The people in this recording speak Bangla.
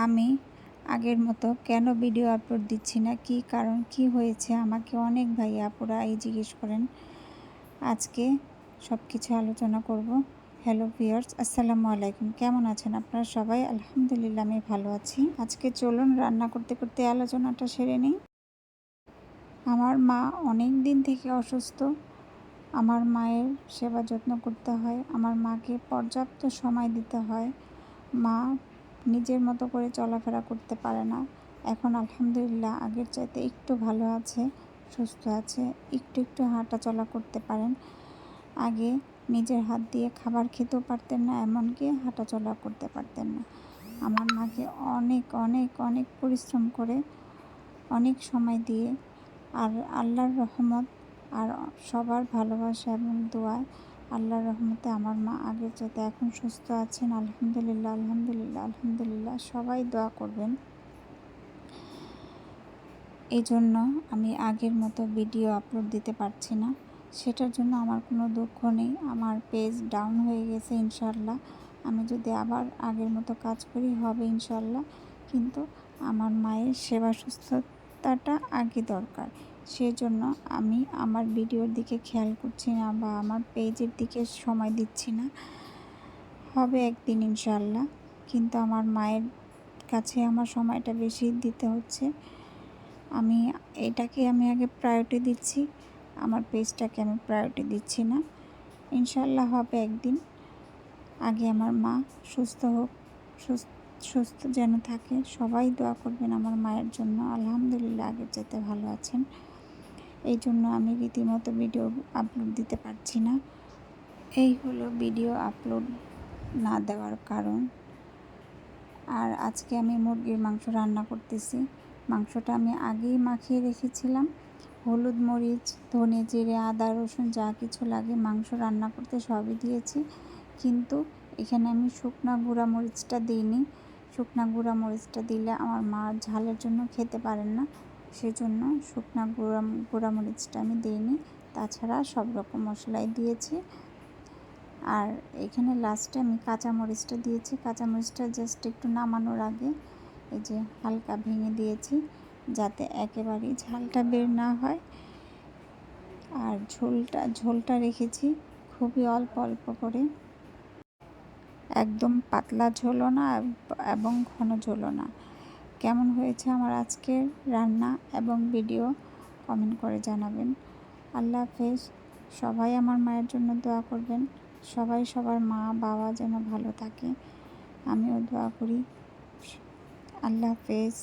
আমি আগের মতো কেন ভিডিও আপলোড দিচ্ছি না, কী কারণ, কী হয়েছে, আমাকে অনেক ভাই আপুরা জিজ্ঞেস করেন। আজকে সব কিছু আলোচনা করব। হ্যালো ভিউয়ার্স, আসসালামু আলাইকুম। কেমন আছেন আপনারা সবাই? আলহামদুলিল্লাহ আমি ভালো আছি। আজকে চলুন রান্না করতে করতে আলোচনাটা সেরে নিই। আমার মা অনেক দিন থেকে অসুস্থ। আমার মায়ের সেবা যত্ন করতে হয়, আমার মাকে পর্যাপ্ত সময় দিতে হয়। মা নিজের মতো করে চলাফেরা করতে পারে না। এখন আলহামদুলিল্লাহ আগের চাইতে একটু ভালো আছে, সুস্থ আছে, একটু একটু হাঁটা চলা করতে পারেন। আগে নিজের হাত দিয়ে খাবার খেতেও পারতেন না, এমনকি হাঁটা চলা করতে পারতেন না। আমার মাকে অনেক অনেক অনেক পরিশ্রম করে, অনেক সময় দিয়ে, আর আল্লাহর রহমত আর সবার ভালোবাসা এবং দোয়ায় আল্লাহর রহমতে আমার মা আগের চাইতে এখন সুস্থ আছেন। আলহামদুলিল্লাহ আলহামদুলিল্লাহ আলহামদুলিল্লাহ। সবাই দোয়া করবেন। এই জন্য আমি আগের মতো ভিডিও আপলোড দিতে পারছি না, সেটার জন্য আমার কোনো দুঃখ নেই। আমার পেজ ডাউন হয়ে গেছে, ইনশাল্লাহ আমি যদি আবার আগের মতো কাজ করি হবে ইনশাল্লাহ। কিন্তু আমার মায়ের সেবা সুস্থতাটা আগে দরকার, সেজন্য আমি আমার ভিডিওর দিকে খেয়াল করছি না বা আমার পেজের দিকে সময় দিচ্ছি না। হবে একদিন ইনশাল্লাহ, কিন্তু আমার মায়ের কাছে আমার সময়টা বেশি দিতে হচ্ছে। আমি এটাকে আগে প্রায়োরিটি দিচ্ছি, আমার পেজটাকে আমি প্রায়োরিটি দিচ্ছি না। ইনশাল্লাহ হবে একদিন। আগে আমার মা সুস্থ হোক, সুস্থ যেন থাকে। সবাই দোয়া করবেন আমার মায়ের জন্য। আলহামদুলিল্লাহ আগের চাইতে ভালো আছেন। এই জন্য আমি রীতিমতো ভিডিও আপলোড দিতে পারছি না। এই হলো ভিডিও আপলোড না দেওয়ার কারণ। আর আজকে আমি মুরগির মাংস রান্না করতেছি। মাংসটা আমি আগেই মাখিয়ে রেখেছিলাম, হলুদ মরিচ ধনে জিরে আদা রসুন যা কিছু লাগে মাংস রান্না করতে সবই দিয়েছি। কিন্তু এখানে আমি শুকনা গুঁড়া মরিচটা দিইনি। শুকনা গুঁড়া মরিচটা দিলে আমার মা ঝালের জন্য খেতে পারেন না, সেজন্য শুকনা গুঁড়া মরিচটা আমি দিইনি। তাছাড়া সব রকম মশলাই দিয়েছি। আর এখানে লাস্টে আমি কাঁচামরিচটা দিয়েছি। কাঁচামরিচটা জাস্ট একটু নামানোর আগে এই যে হালকা ভেঙে দিয়েছি, যাতে একেবারেই ঝালটা বের না হয়। আর ঝোলটা রেখেছি খুবই অল্প অল্প করে, একদম পাতলা ঝোলও না এবং ঘন ঝোলও না। কেমন হয়েছে আমার আজকের রান্না এবং ভিডিও কমেন্ট করে জানাবেন। আল্লাহ হাফেজ। সবাই আমার মায়ের জন্য দোয়া করবেন। সবাই সবার মা বাবা যেন ভালো থাকে, আমিও দোয়া করি। আল্লাহ হাফেজ।